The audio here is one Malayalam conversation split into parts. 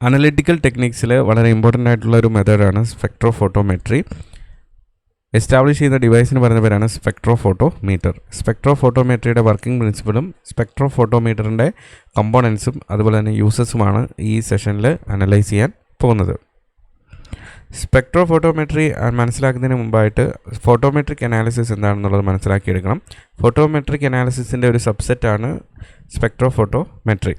അനലിറ്റിക്കൽ ടെക്നിക്സിൽ വളരെ ഇമ്പോർട്ടൻ്റ് ആയിട്ടുള്ള ഒരു മെത്തേഡാണ് സ്പെക്ട്രോഫോട്ടോമെട്രി. എസ്റ്റാബ്ലിഷ് ചെയ്യുന്ന ഡിവൈസിന് പറയുന്ന പേരാണ് സ്പെക്ട്രോഫോട്ടോമീറ്റർ. സ്പെക്ട്രോഫോട്ടോമെട്രിയുടെ വർക്കിംഗ് പ്രിൻസിപ്പിളും സ്പെക്ട്രോഫോട്ടോമീറ്ററിൻ്റെ കമ്പോണൻസും അതുപോലെ തന്നെ യൂസസുമാണ് ഈ സെഷനിൽ അനലൈസ് ചെയ്യാൻ പോകുന്നത്. സ്പെക്ട്രോഫോട്ടോമെട്രി മനസ്സിലാക്കുന്നതിന് മുമ്പായിട്ട് ഫോട്ടോമെട്രിക് അനാലിസിസ് എന്താണെന്നുള്ളത് മനസ്സിലാക്കിയെടുക്കണം. ഫോട്ടോമെട്രിക് അനാലിസിസിൻ്റെ ഒരു സബ്സെറ്റാണ് spectrophotometry.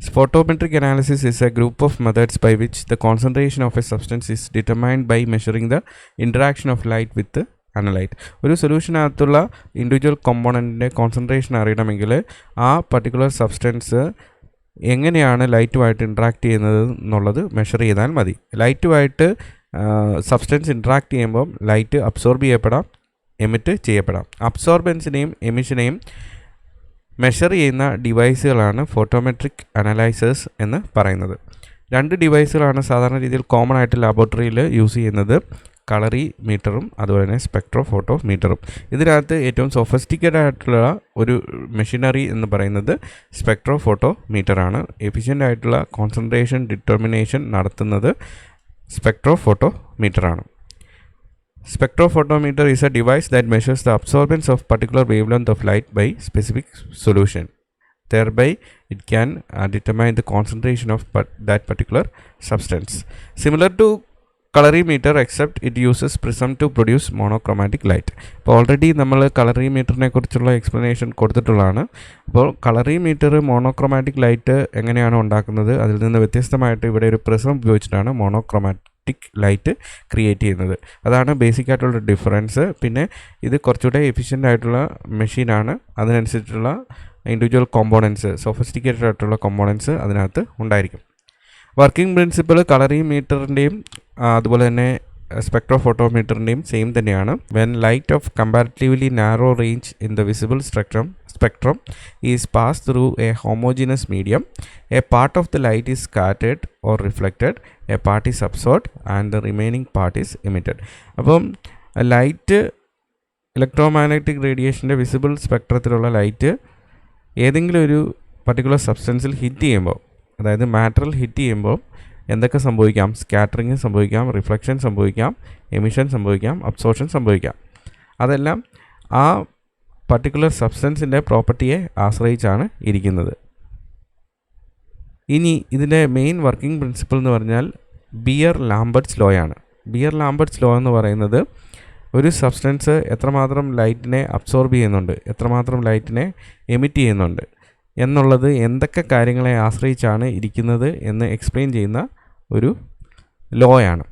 Photometric analysis is a group of methods by which the concentration of a substance is determined by measuring the interaction of light with the analyte. ഒരു സൊല്യൂഷനകത്തുള്ള ഇൻഡിവിജ്വൽ കോമ്പോണൻറ്റിൻ്റെ കോൺസെൻട്രേഷൻ അറിയണമെങ്കിൽ ആ പർട്ടിക്കുലർ സബ്സ്റ്റൻസ് എങ്ങനെയാണ് ലൈറ്റുമായിട്ട് ഇൻട്രാക്ട് ചെയ്യുന്നത് എന്നുള്ളത് മെഷർ ചെയ്താൽ മതി. ലൈറ്റുമായിട്ട് സബ്സ്റ്റൻസ് ഇൻട്രാക്ട് ചെയ്യുമ്പം ലൈറ്റ് അബ്സോർബ് ചെയ്യപ്പെടാം, എമിറ്റ് ചെയ്യപ്പെടാം. അബ്സോർബൻസിനെയും എമിഷനെയും മെഷർ ചെയ്യുന്ന ഡിവൈസുകളാണ് ഫോട്ടോമെട്രിക് അനലൈസേഴ്സ് എന്ന് പറയുന്നത്. രണ്ട് ഡിവൈസുകളാണ് സാധാരണ രീതിയിൽ കോമൺ ആയിട്ട് ലാബോറട്ടറിയിൽ യൂസ് ചെയ്യുന്നത്, കളറി മീറ്ററും അതുപോലെ തന്നെ സ്പെക്ട്രോഫോട്ടോ മീറ്ററും. ഇതിനകത്ത് ഏറ്റവും സൊഫിസ്റ്റിക്കേറ്റഡ് ആയിട്ടുള്ള ഒരു മെഷീനറി എന്ന് പറയുന്നത് സ്പെക്ട്രോഫോട്ടോ മീറ്ററാണ്. എഫിഷ്യൻ്റ് ആയിട്ടുള്ള കോൺസെൻട്രേഷൻ ഡിറ്റർമിനേഷൻ നടത്തുന്നത് സ്പെക്ട്രോഫോട്ടോ മീറ്ററാണ്. Spectrophotometer is a device that measures the absorbance of particular wavelength of light by specific solution. Thereby, it can determine the concentration of that particular substance. Similar to colorimeter, except it uses prism to produce monochromatic light. അപ്പോൾ ഓൾറെഡി നമ്മൾ കളറിമീറ്ററിനെ കുറിച്ചുള്ള എക്സ്പ്ലനേഷൻ കൊടുത്തിട്ടുള്ളതാണ്. അപ്പോൾ കളറിമീറ്റർ മോണോക്രോമാറ്റിക് ലൈറ്റ് എങ്ങനെയാണ് ഉണ്ടാക്കുന്നത്, അതിൽ നിന്ന് വ്യത്യസ്തമായിട്ട് ഇവിടെ ഒരു പ്രിസം ഉപയോഗിച്ചിട്ടാണ് മോണോക്രോമാറ്റിക് ലൈറ്റ് ക്രിയേറ്റ് ചെയ്യുന്നത്. അതാണ് ബേസിക് ആയിട്ടുള്ള ഡിഫറൻസ്. പിന്നെ ഇത് കുറച്ചുകൂടെ എഫിഷ്യൻ്റ് ആയിട്ടുള്ള മെഷീനാണ്. അതിനനുസരിച്ചുള്ള ഇൻഡിവിജ്വൽ കോമ്പോണൻസ്, സൊഫിസ്റ്റിക്കേറ്റഡ് ആയിട്ടുള്ള കോമ്പോണൻസ് അതിനകത്ത് ഉണ്ടായിരിക്കും. വർക്കിംഗ് പ്രിൻസിപ്പിൾ കളറിമീറ്ററിൻ്റെയും അതുപോലെ തന്നെ സ്പെക്ട്രോഫോട്ടോമീറ്ററിൻ്റെയും സെയിം തന്നെയാണ്. When light of comparatively narrow range in the visible spectrum is passed through a homogeneous medium, a part of the light is scattered or reflected, a part is absorbed and the remaining part is emitted. അപ്പം ലൈറ്റ് ഇലക്ട്രോമാഗ്നറ്റിക് റേഡിയേഷൻ്റെ വിസിബിൾ സ്പെക്ട്രത്തിലുള്ള ലൈറ്റ് ഏതെങ്കിലും ഒരു പർട്ടിക്കുലർ സബ്സ്റ്റൻസിൽ ഹിറ്റ് ചെയ്യുമ്പോൾ, അതായത് മാറ്ററിൽ ഹിറ്റ് ചെയ്യുമ്പോൾ എന്തൊക്കെ സംഭവിക്കാം? സ്കാറ്ററിങ് സംഭവിക്കാം, റിഫ്ലക്ഷൻ സംഭവിക്കാം, എമിഷൻ സംഭവിക്കാം, അബ്സോർപ്ഷൻ സംഭവിക്കാം. അതെല്ലാം ആ പർട്ടിക്കുലർ സബ്സ്റ്റൻസിൻ്റെ പ്രോപ്പർട്ടിയെ ആശ്രയിച്ചാണ് ഇരിക്കുന്നത്. ഇനി ഇതിൻ്റെ മെയിൻ വർക്കിംഗ് പ്രിൻസിപ്പിൾ എന്ന് പറഞ്ഞാൽ ബിയർ-ലാംബർട്ട്സ് ലോയാണ്. ബിയർ-ലാംബർട്ട്സ് ലോ എന്ന് പറയുന്നത് ഒരു സബ്സ്റ്റൻസ് എത്രമാത്രം ലൈറ്റിനെ അബ്സോർബ് ചെയ്യുന്നുണ്ട്, എത്രമാത്രം ലൈറ്റിനെ എമിറ്റ് ചെയ്യുന്നുണ്ട് എന്നുള്ളത് എന്തൊക്കെ കാര്യങ്ങളെ ആശ്രയിച്ചാണ് ഇരിക്കുന്നത് എന്ന് എക്സ്പ്ലെയിൻ ചെയ്യുന്ന ഒരു ലോയാണ്.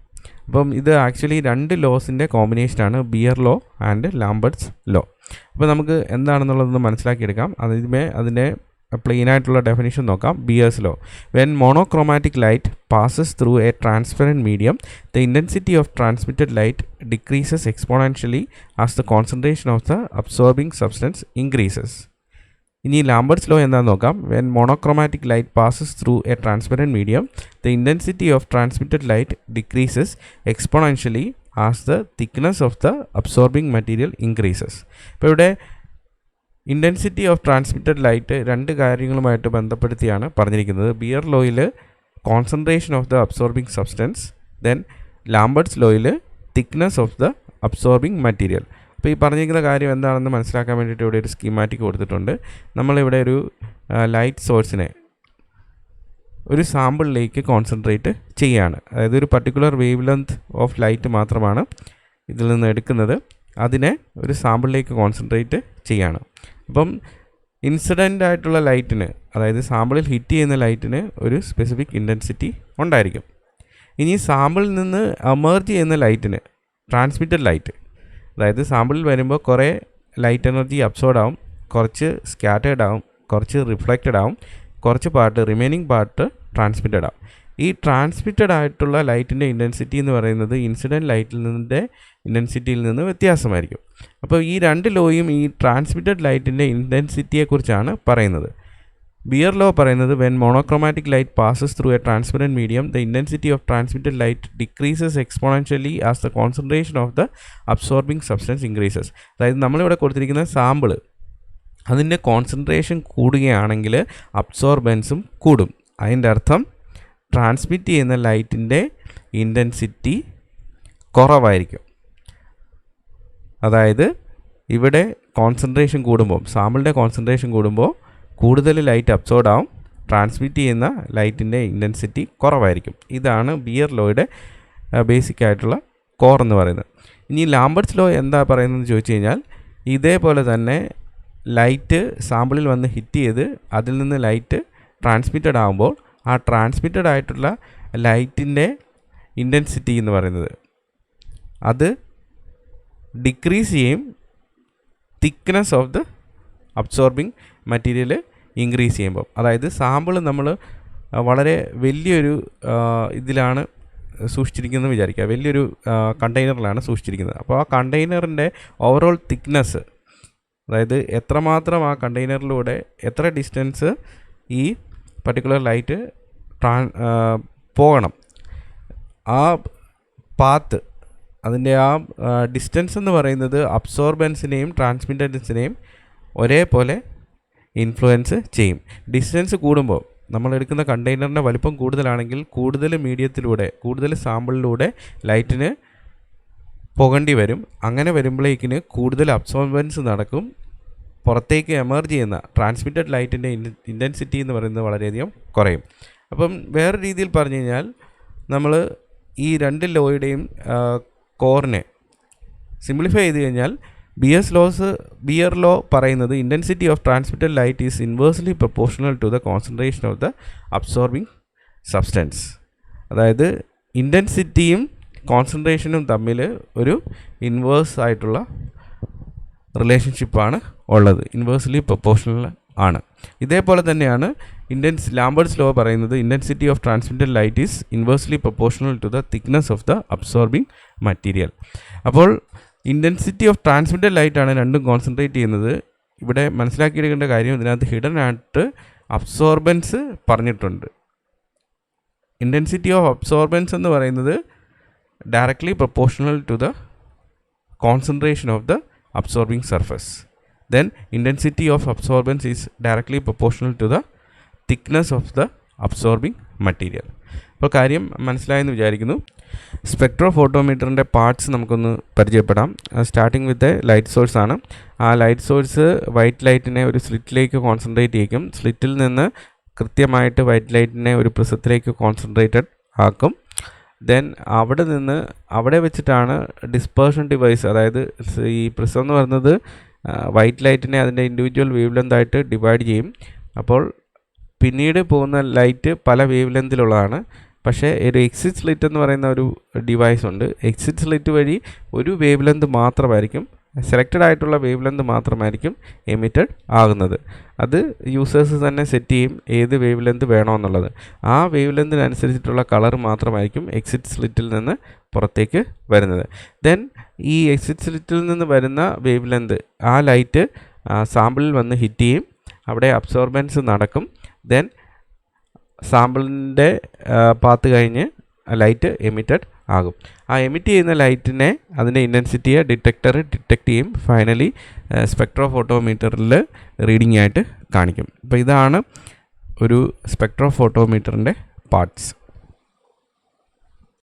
അപ്പം ഇത് ആക്ച്വലി രണ്ട് ലോസിൻ്റെ കോമ്പിനേഷനാണ്, Beer law and Lambert's law. അപ്പോൾ നമുക്ക് എന്താണെന്നുള്ളതൊന്ന് മനസ്സിലാക്കിയെടുക്കാം. അതിൻ്റെ പ്ലെയിൻ ആയിട്ടുള്ള ഡെഫിനിഷൻ നോക്കാം. Beer's law: when monochromatic light passes through a transparent medium, the intensity of transmitted light decreases exponentially as the concentration of the absorbing substance increases. ഇനി ലാംബർട്ട്സ് ലോ എന്താണെന്ന് നോക്കാം. When monochromatic light passes through a transparent medium, the intensity of transmitted light decreases exponentially as the thickness of the absorbing material increases. ഇപ്പോൾ ഇവിടെ ഇൻറ്റൻസിറ്റി ഓഫ് ട്രാൻസ്മിറ്റഡ് ലൈറ്റ് രണ്ട് കാര്യങ്ങളുമായിട്ട് ബന്ധപ്പെടുത്തിയാണ് പറഞ്ഞിരിക്കുന്നത്. ബിയർ ലോയിൽ concentration of the absorbing substance, then Lambert's ലോയിൽ thickness of the absorbing material. അപ്പോൾ ഈ പറഞ്ഞിരിക്കുന്ന കാര്യം എന്താണെന്ന് മനസ്സിലാക്കാൻ വേണ്ടിയിട്ട് ഇവിടെ ഒരു സ്കീമാറ്റിക് കൊടുത്തിട്ടുണ്ട്. നമ്മളിവിടെ ഒരു ലൈറ്റ് സോഴ്സിനെ ഒരു സാമ്പിളിലേക്ക് കോൺസെൻട്രേറ്റ് ചെയ്യുകയാണ്. അതായത് ഒരു particular wave length of light മാത്രമാണ് ഇതിൽ നിന്ന് എടുക്കുന്നത്. അതിനെ ഒരു സാമ്പിളിലേക്ക് കോൺസെൻട്രേറ്റ് ചെയ്യുകയാണ്. അപ്പം ഇൻസിഡൻ്റ് ആയിട്ടുള്ള ലൈറ്റിന്, അതായത് സാമ്പിളിൽ ഹിറ്റ് ചെയ്യുന്ന ലൈറ്റിന് ഒരു സ്പെസിഫിക് ഇൻറ്റൻസിറ്റി ഉണ്ടായിരിക്കും. ഇനി സാമ്പിളിൽ നിന്ന് എമർജ് ചെയ്യുന്ന ലൈറ്റിന്, ട്രാൻസ്മിറ്റഡ് ലൈറ്റ്, അതായത് സാമ്പിളിൽ വരുമ്പോൾ കുറേ ലൈറ്റ് എനർജി അബ്സോർഡ് ആവും, കുറച്ച് സ്കാറ്റേർഡ് ആവും, കുറച്ച് റിഫ്ലക്റ്റഡ് ആവും, കുറച്ച് പാർട്ട് റിമൈനിങ് പാർട്ട് ട്രാൻസ്മിറ്റഡ് ആവും. ഈ ട്രാൻസ്മിറ്റഡ് ആയിട്ടുള്ള ലൈറ്റിൻ്റെ ഇൻറ്റൻസിറ്റി എന്ന് പറയുന്നത് ഇൻസിഡൻറ്റ് ലൈറ്റിൽ നിന്നിൻ്റെ ഇൻറ്റൻസിറ്റിയിൽ നിന്ന് വ്യത്യാസമായിരിക്കും. അപ്പോൾ ഈ രണ്ട് ലോയും ഈ ട്രാൻസ്മിറ്റഡ് ലൈറ്റിൻ്റെ ഇൻറ്റൻസിറ്റിയെക്കുറിച്ചാണ് പറയുന്നത്. ബിയർ ലോ പറയുന്നത് when monochromatic light passes through a transparent medium, the intensity of transmitted light decreases exponentially as the concentration of the absorbing substance increases. അതായത് നമ്മളിവിടെ കൊടുത്തിരിക്കുന്ന സാമ്പിൾ, അതിൻ്റെ കോൺസെൻട്രേഷൻ കൂടുകയാണെങ്കിൽ അബ്സോർബൻസും കൂടും. അതിൻ്റെ അർത്ഥം ട്രാൻസ്മിറ്റ് ചെയ്യുന്ന ലൈറ്റിൻ്റെ ഇൻറ്റൻസിറ്റി കുറവായിരിക്കും. അതായത് ഇവിടെ കോൺസെൻട്രേഷൻ കൂടുമ്പോൾ, സാമ്പിളിൻ്റെ കോൺസെൻട്രേഷൻ കൂടുമ്പോൾ കൂടുതൽ ലൈറ്റ് അബ്സോർഡ് ആവും, ട്രാൻസ്മിറ്റ് ചെയ്യുന്ന ലൈറ്റിൻ്റെ ഇൻറ്റൻസിറ്റി കുറവായിരിക്കും. ഇതാണ് ബിയർ ലോയുടെ ബേസിക് ആയിട്ടുള്ള കോർ എന്ന് പറയുന്നത്. ഇനി ലാംബർട്ട്സ് ലോ എന്താ പറയുന്നതെന്ന് ചോദിച്ചു കഴിഞ്ഞാൽ, ഇതേപോലെ തന്നെ ലൈറ്റ് സാമ്പിളിൽ വന്ന് ഹിറ്റ് ചെയ്ത് അതിൽ നിന്ന് ലൈറ്റ് ട്രാൻസ്മിറ്റഡ് ആകുമ്പോൾ ആ ട്രാൻസ്മിറ്റഡ് ആയിട്ടുള്ള ലൈറ്റിൻ്റെ ഇൻറ്റൻസിറ്റി എന്ന് പറയുന്നത് അത് ഡിക്രീസ് ചെയ്യും, thickness of the absorbing material increase ചെയ്യുമ്പോൾ. അതായത് സാമ്പിൾ നമ്മൾ വളരെ വലിയൊരു ഇതിലാണ് സൂക്ഷിച്ചിരിക്കുന്നത് വിചാരിക്കുക, വലിയൊരു കണ്ടെയ്നറിലാണ് സൂക്ഷിച്ചിരിക്കുന്നത്. അപ്പോൾ ആ കണ്ടെയ്നറിൻ്റെ ഓവറോൾ തിക്നെസ്, അതായത് എത്രമാത്രം ആ കണ്ടെയ്നറിലൂടെ എത്ര ഡിസ്റ്റൻസ് ഈ പർട്ടിക്കുലർ ലൈറ്റ് പോകണം, ആ പാത്ത്, അതിൻ്റെ ആ ഡിസ്റ്റൻസ് എന്ന് പറയുന്നത് അബ്സോർബൻസിനെയും ട്രാൻസ്മിറ്റൻസിനെയും ഒരേപോലെ ഇൻഫ്ലുവൻസ് ചെയ്യും. ഡിസ്റ്റൻസ് കൂടുമ്പോൾ നമ്മൾ എടുക്കുന്ന കണ്ടെയ്നറിൻ്റെ വലിപ്പം കൂടുതലാണെങ്കിൽ കൂടുതൽ മീഡിയത്തിലൂടെ, കൂടുതൽ സാമ്പിളിലൂടെ ലൈറ്റിന് പോകേണ്ടി വരും. അങ്ങനെ വരുമ്പോഴേക്കിന് കൂടുതൽ അബ്സോർബൻസ് നടക്കും, പുറത്തേക്ക് എമർജ് ചെയ്യുന്ന ട്രാൻസ്മിറ്റഡ് ലൈറ്റിൻ്റെ ഇൻറ്റൻസിറ്റി എന്ന് പറയുന്നത് വളരെയധികം കുറയും. അപ്പം വേറെ രീതിയിൽ പറഞ്ഞു കഴിഞ്ഞാൽ, നമ്മൾ ഈ രണ്ട് ലോയുടെയും കോറിനെ സിംപ്ലിഫൈ ചെയ്ത് കഴിഞ്ഞാൽ, ബിയർ ലോ പറയുന്നത് intensity of transmitted light is inversely proportional to the concentration of the absorbing substance. അതായത് ഇൻറ്റൻസിറ്റിയും കോൺസെൻട്രേഷനും തമ്മിൽ ഒരു ഇൻവേഴ്സ് ആയിട്ടുള്ള റിലേഷൻഷിപ്പാണ് ഉള്ളത്, ഇൻവേഴ്സ്ലി പ്രൊപ്പോർഷണൽ ആണ്. ഇതേപോലെ തന്നെയാണ് ലാംബർട്ട്സ് ലോ പറയുന്നത് intensity of transmitted light is inversely proportional to the thickness of the absorbing material. അപ്പോൾ ഇൻറ്റൻസിറ്റി ഓഫ് ട്രാൻസ്മിറ്റഡ് ലൈറ്റാണ് രണ്ടും കോൺസെൻട്രേറ്റ് ചെയ്യുന്നത്. ഇവിടെ മനസ്സിലാക്കിയെടുക്കേണ്ട കാര്യം, ഇതിനകത്ത് ഹിഡൻ ആയിട്ട് അബ്സോർബൻസ് പറഞ്ഞിട്ടുണ്ട്. ഇൻറ്റൻസിറ്റി ഓഫ് അബ്സോർബൻസ് എന്ന് പറയുന്നത് directly proportional to the concentration of the absorbing surface. Then intensity of absorbance is directly proportional to the thickness of the absorbing material. അപ്പോൾ കാര്യം മനസ്സിലായെന്ന് വിചാരിക്കുന്നു. സ്പെക്ട്രോഫോട്ടോമീറ്ററിൻ്റെ പാർട്സ് നമുക്കൊന്ന് പരിചയപ്പെടാം. സ്റ്റാർട്ടിങ് വിത്ത് ലൈറ്റ് സോഴ്സ് ആണ്. ആ ലൈറ്റ് സോഴ്സ് വൈറ്റ് ലൈറ്റിനെ ഒരു സ്ലിറ്റിലേക്ക് കോൺസെൻട്രേറ്റ് ചെയ്യും. സ്ലിറ്റിൽ നിന്ന് കൃത്യമായിട്ട് വൈറ്റ് ലൈറ്റിനെ ഒരു പ്രിസത്തിലേക്ക് കോൺസെൻട്രേറ്റഡ് ആക്കും. ദെൻ അവിടെ വെച്ചിട്ടാണ് ഡിസ്പേർഷൻ ഡിവൈസ്, അതായത് ഈ പ്രിസം എന്ന് പറയുന്നത് വൈറ്റ് ലൈറ്റിനെ അതിൻ്റെ ഇൻഡിവിജ്വൽ വേവ് ലെന്ത് ആയിട്ട് ഡിവൈഡ് ചെയ്യും. അപ്പോൾ പിന്നീട് പോകുന്ന ലൈറ്റ് പല വേവ് ലെന്തിലുള്ളതാണ്. പക്ഷേ ഒരു എക്സിറ്റ് സ്ലിറ്റ് എന്ന് പറയുന്ന ഒരു ഡിവൈസ് ഉണ്ട്. എക്സിറ്റ് സ്ലിറ്റ് വഴി ഒരു വേവ് ലെന്ത് മാത്രമായിരിക്കും, സെലക്റ്റഡ് ആയിട്ടുള്ള വേവ് ലെന്ത് മാത്രമായിരിക്കും എമിറ്റഡ് ആകുന്നത്. അത് യൂസേഴ്സ് തന്നെ സെറ്റ് ചെയ്യും ഏത് വേവ് ലെന്ത് വേണമെന്നുള്ളത്. ആ വേവ് ലെന്തിനനുസരിച്ചിട്ടുള്ള കളർ മാത്രമായിരിക്കും എക്സിറ്റ് സ്ലിറ്റിൽ നിന്ന് പുറത്തേക്ക് വരുന്നത്. ദെൻ ഈ എക്സിറ്റ് സ്ലിറ്റിൽ നിന്ന് വരുന്ന വേവ് ലെന്ത്, ആ ലൈറ്റ് സാമ്പിളിൽ വന്ന് ഹിറ്റ് ചെയ്യും, അവിടെ അബ്സോർബൻസ് നടക്കും. ദെൻ സാമ്പിളിൻ്റെ പാത്ത് കഴിഞ്ഞ് ലൈറ്റ് എമിറ്റഡ് ആകും. ആ എമിറ്റ് ചെയ്യുന്ന ലൈറ്റിനെ, അതിൻ്റെ ഇൻറ്റൻസിറ്റിയെ ഡിറ്റക്ടർ ഡിറ്റക്ട് ചെയ്യും. ഫൈനലി സ്പെക്ട്രോഫോട്ടോമീറ്ററിൽ റീഡിംഗ് ആയിട്ട് കാണിക്കും. അപ്പോൾ ഇതാണ് ഒരു സ്പെക്ട്രോഫോട്ടോമീറ്ററിൻ്റെ പാർട്സ്.